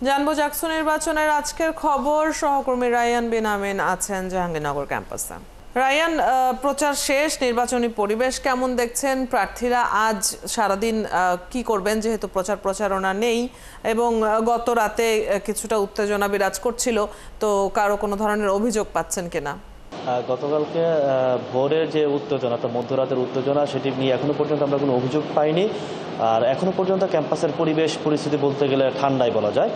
জানবো জাকসু নির্বাচনের আজকের খবর। সহকর্মী রায়ান বিন আমিন আছেন জাহাঙ্গীরনগর ক্যাম্পাসে। রায়ান, প্রচার শেষ, নির্বাচনী পরিবেশ কেমন দেখছেন? প্রার্থীরা আজ সারাদিন কি করবেন, যেহেতু প্রচারণা নেই এবং গত রাতে কিছুটা উত্তেজনা বিরাজ করছিল, তো কারো কোনো ধরনের অভিযোগ পাচ্ছেন কিনা? গতকালকে ভোরের যে উত্তেজনা, মধ্যরাতের উত্তেজনা, সেটি নিয়ে এখনো পর্যন্ত আমরা কোনো অভিযোগ পাইনি। আর এখনো পর্যন্ত ক্যাম্পাসের পরিস্থিতি বলতে গেলে ঠান্ডাই বলা যায়।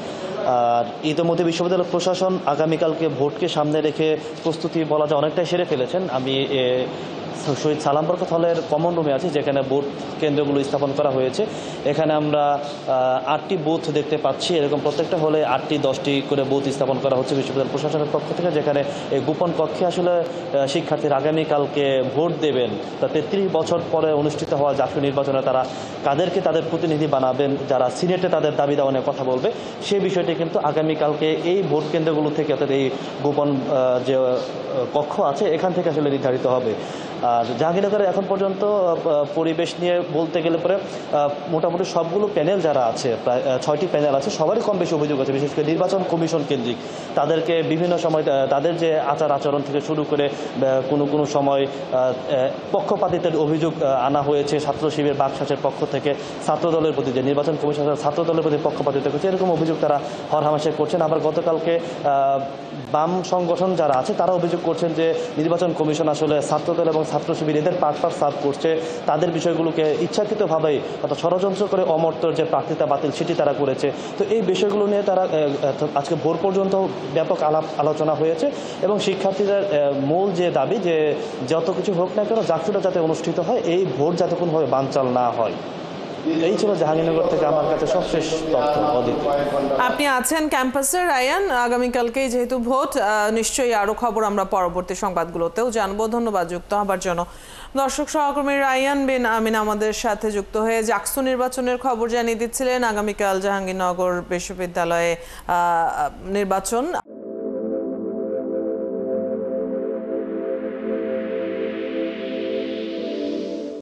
আর ইতিমধ্যে বিশ্ববিদ্যালয় প্রশাসন আগামীকালকে ভোটকে সামনে রেখে প্রস্তুতি বলা যায় অনেকটাই সেরে ফেলেছেন। আমি শহীদ সালাম বরকত হলের কমন রুমে আছি, যেখানে ভোট কেন্দ্রগুলো স্থাপন করা হয়েছে। এখানে আমরা 8টি বুথ দেখতে পাচ্ছি। এরকম প্রত্যেকটা হলে 8টি 10টি করে বুথ স্থাপন করা হচ্ছে বিশ্ববিদ্যালয় প্রশাসনের পক্ষ থেকে, যেখানে এই গোপন কক্ষে আসলে শিক্ষার্থীরা আগামীকালকে ভোট দেবেন। তা 33 বছর পরে অনুষ্ঠিত হওয়া জাতীয় নির্বাচনে তারা কাদেরকে তাদের প্রতিনিধি বানাবেন, যারা সিনেটে তাদের দাবি দাওয়া নিয়ে কথা বলবে, সেই বিষয়টি কিন্তু আগামীকালকে এই ভোট কেন্দ্রগুলো থেকে, অর্থাৎ এই গোপন যে কক্ষ আছে এখান থেকে আসলে নির্ধারিত হবে। আর জাহাঙ্গীরনগরে এখন পর্যন্ত পরিবেশ নিয়ে বলতে গেলে পরে মোটামুটি সবগুলো প্যানেল যারা আছে, প্রায় 6টি প্যানেল আছে, সবারই কম বেশি অভিযোগ আছে। বিশেষ করে নির্বাচন কমিশন কেন্দ্রিক তাদেরকে বিভিন্ন সময় তাদের যে আচরণ থেকে শুরু করে কোনো সময় পক্ষপাতিত্বের অভিযোগ আনা হয়েছে ছাত্র শিবির বাকশাসের পক্ষ থেকে, ছাত্রদলের প্রতি যে নির্বাচন কমিশন ছাত্রদলের প্রতি পক্ষপাতিত্ব করছে, এরকম অভিযোগ তারা হরহামেশা করছেন। আবার গতকালকে বাম সংগঠন যারা আছে তারা অভিযোগ করছেন যে নির্বাচন কমিশন আসলে ছাত্রদল এবং ছাত্র শিবির এদের পার্ট সার্ভ করছে, তাদের বিষয়গুলোকে ইচ্ছাকৃতভাবেই অর্থাৎ ষড়যন্ত্র করে অমর্ত্যর যে প্রার্থিতা বাতিল সেটি তারা করেছে। তো এই বিষয়গুলো নিয়ে তারা আজকে ভোর পর্যন্ত ব্যাপক আলোচনা হয়েছে এবং শিক্ষার্থীদের মূল যে দাবি, যে যত কিছু হোক না কেন জাকসুটা যাতে অনুষ্ঠিত হয়, এই ভোট যাতে কোনোভাবে বানচাল না হয়। এই ছিল জাহাঙ্গীরনগর থেকে আমার কাছে সবশেষ তথ্য। আপনি আছেন ক্যাম্পাসে রায়ান, আগামীকালকেই যেহেতু ভোট, নিশ্চয়ই আরো খবর আমরা পরবর্তী সংবাদগুলোতেও জানবো। ধন্যবাদ যুক্ত হবার জন্য। দর্শক, সহকর্মী রায়ান বিন আমিন আমাদের সাথে যুক্ত হয়ে জাকসু নির্বাচনের খবর জানিয়ে দিচ্ছিলেন। আগামীকাল জাহাঙ্গীরনগর বিশ্ববিদ্যালয়ে নির্বাচন।